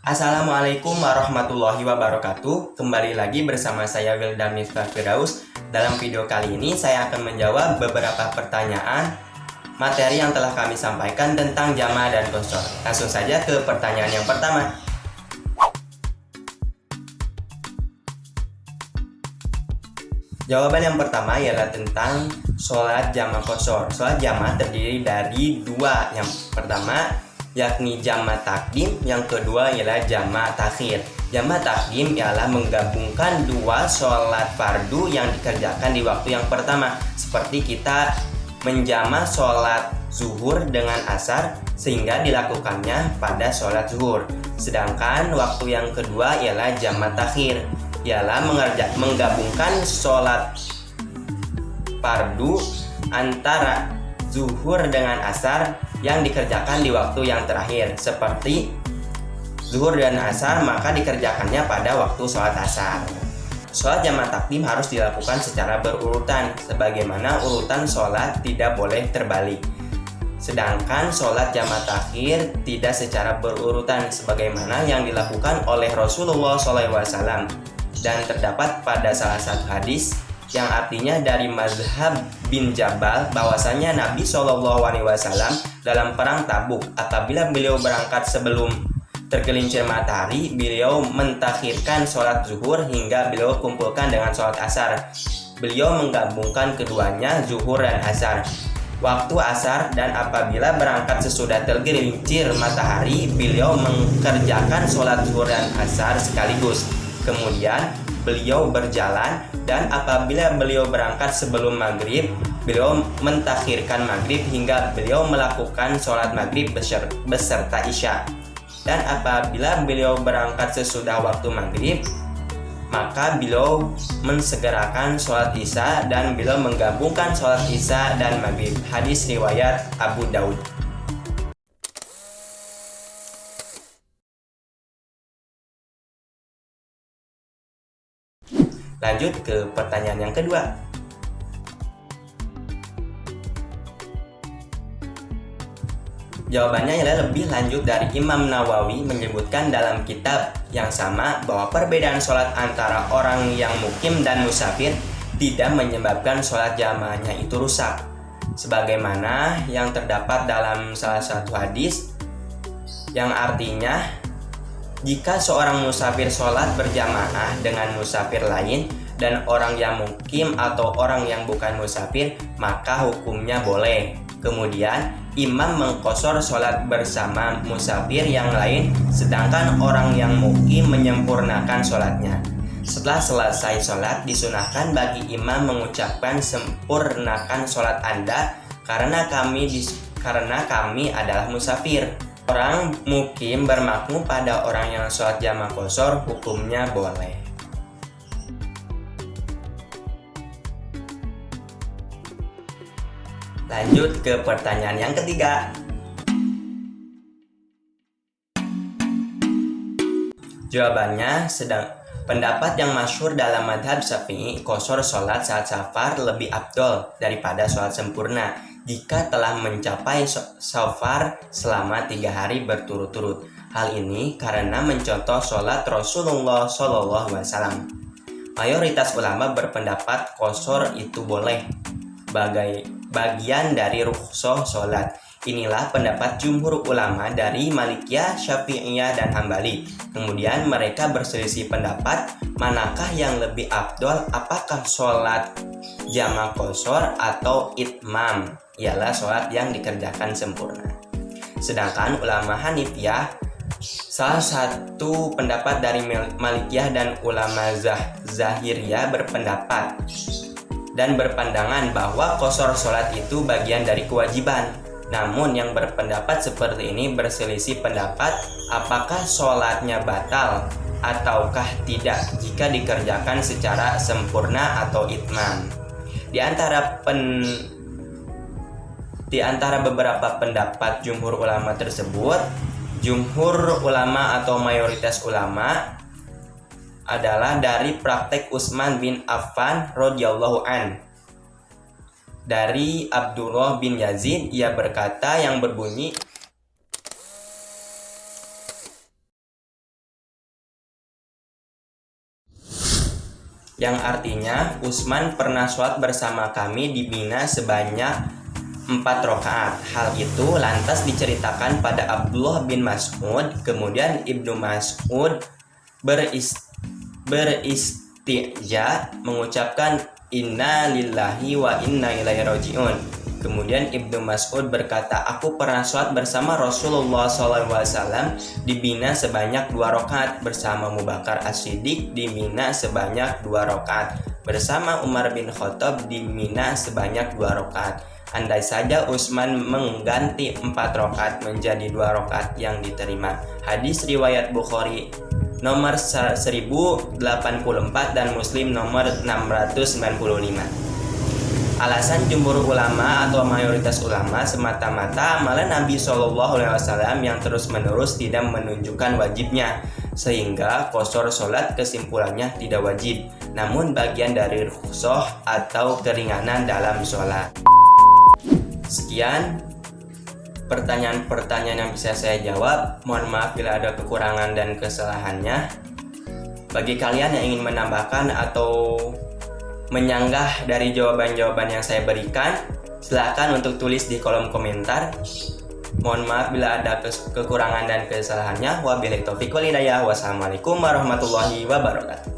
Assalamualaikum warahmatullahi wabarakatuh. Kembali lagi bersama saya Wildan Miftah Firdaus. Dalam video kali ini saya akan menjawab beberapa pertanyaan materi yang telah kami sampaikan tentang jama' dan qasar. Langsung saja ke pertanyaan yang pertama. Jawaban yang pertama ialah tentang sholat jama' qasar. Sholat jama' terdiri dari dua. Yang pertama yakni jama' takdim, yang kedua ialah jama' takhir. Jama' takdim ialah menggabungkan dua sholat fardu yang dikerjakan di waktu yang pertama, seperti kita menjama' sholat zuhur dengan asar sehingga dilakukannya pada sholat zuhur. Sedangkan waktu yang kedua ialah jama' takhir, ialah menggabungkan sholat fardu antara zuhur dengan asar yang dikerjakan di waktu yang terakhir, seperti zuhur dan asar maka dikerjakannya pada waktu sholat asar. Sholat jama' takdim harus dilakukan secara berurutan, sebagaimana urutan sholat tidak boleh terbalik. Sedangkan sholat jama' takhir tidak secara berurutan, sebagaimana yang dilakukan oleh Rasulullah SAW, dan terdapat pada salah satu hadis yang artinya dari mazhab bin Jabal bahwasanya Nabi SAW dalam perang Tabuk, apabila beliau berangkat sebelum tergelincir matahari, beliau mentakhirkan sholat zuhur hingga beliau kumpulkan dengan sholat asar. Beliau menggabungkan keduanya, zuhur dan asar, waktu asar, dan apabila berangkat sesudah tergelincir matahari, beliau mengerjakan sholat zuhur dan asar sekaligus. Kemudian beliau berjalan, dan apabila beliau berangkat sebelum maghrib, beliau mentakhirkan maghrib hingga beliau melakukan sholat maghrib beserta isya. Dan apabila beliau berangkat sesudah waktu maghrib, maka beliau mensegerakan sholat isya dan beliau menggabungkan sholat isya dan maghrib. Hadis riwayat Abu Daud. Lanjut ke pertanyaan yang kedua. Jawabannya ialah lebih lanjut dari Imam Nawawi menyebutkan dalam kitab yang sama bahwa perbedaan sholat antara orang yang mukim dan musafir tidak menyebabkan sholat jamaahnya itu rusak, sebagaimana yang terdapat dalam salah satu hadis yang artinya, jika seorang musafir sholat berjamaah dengan musafir lain dan orang yang mukim atau orang yang bukan musafir, maka hukumnya boleh. Kemudian imam mengqashar sholat bersama musafir yang lain, sedangkan orang yang mukim menyempurnakan sholatnya. Setelah selesai sholat, disunahkan bagi imam mengucapkan sempurnakan sholat Anda karena kami adalah musafir. Orang mukim bermakmum pada orang yang sholat jama' qashar, hukumnya boleh. Lanjut ke pertanyaan yang ketiga. Jawabannya pendapat yang masyhur dalam madhab Syafi'i, qashar sholat saat safar lebih afdol daripada sholat sempurna jika telah mencapai safar selama 3 hari berturut-turut. Hal ini karena mencontoh sholat Rasulullah SAW. Mayoritas ulama berpendapat qashar itu boleh, bagian dari rukhsah sholat. Inilah pendapat jumhur ulama dari Malikiyah, Syafi'iyah, dan Hambali. Kemudian mereka berselisih pendapat manakah yang lebih afdol, apakah sholat jama' qashar atau itmam, ialah sholat yang dikerjakan sempurna. Sedangkan ulama Hanifiyah, salah satu pendapat dari Malikiyah dan ulama Zahiriyah berpendapat dan berpandangan bahwa qashar sholat itu bagian dari kewajiban. Namun yang berpendapat seperti ini berselisih pendapat apakah sholatnya batal ataukah tidak jika dikerjakan secara sempurna atau itmam. Di antara beberapa pendapat jumhur ulama tersebut, jumhur ulama atau mayoritas ulama adalah dari praktek Utsman bin Affan radhiyallahu an. Dari Abdullah bin Yazid, ia berkata yang berbunyi, yang artinya Utsman pernah sholat bersama kami di Mina sebanyak 4 rakaat. Hal itu lantas diceritakan pada Abdullah bin Mas'ud. Kemudian Ibnu Mas'ud beristija mengucapkan inna lillahi wa inna ilaihi rajiun. Kemudian Ibnu Mas'ud berkata, aku pernah sholat bersama Rasulullah SAW di Mina sebanyak 2 rakaat, bersama Abu Bakar As-Siddiq di Mina sebanyak 2 rakaat, bersama Umar bin Khattab di Mina sebanyak 2 rakaat. Andai saja Utsman mengganti 4 rakaat menjadi 2 rakaat yang diterima. Hadis riwayat Bukhari nomor 1084 dan Muslim nomor 695. Alasan jumhur ulama atau mayoritas ulama semata-mata amalan Nabi SAW yang terus-menerus tidak menunjukkan wajibnya, sehingga qashar sholat kesimpulannya tidak wajib, namun bagian dari rukhsah atau keringanan dalam sholat. Sekian pertanyaan-pertanyaan yang bisa saya jawab. Mohon maaf bila ada kekurangan dan kesalahannya. Bagi kalian yang ingin menambahkan atau menyanggah dari jawaban-jawaban yang saya berikan, silakan untuk tulis di kolom komentar. Mohon maaf bila ada kekurangan dan kesalahannya. Wabillahi taufiq wal hidayah. Wassalamualaikum warahmatullahi wabarakatuh.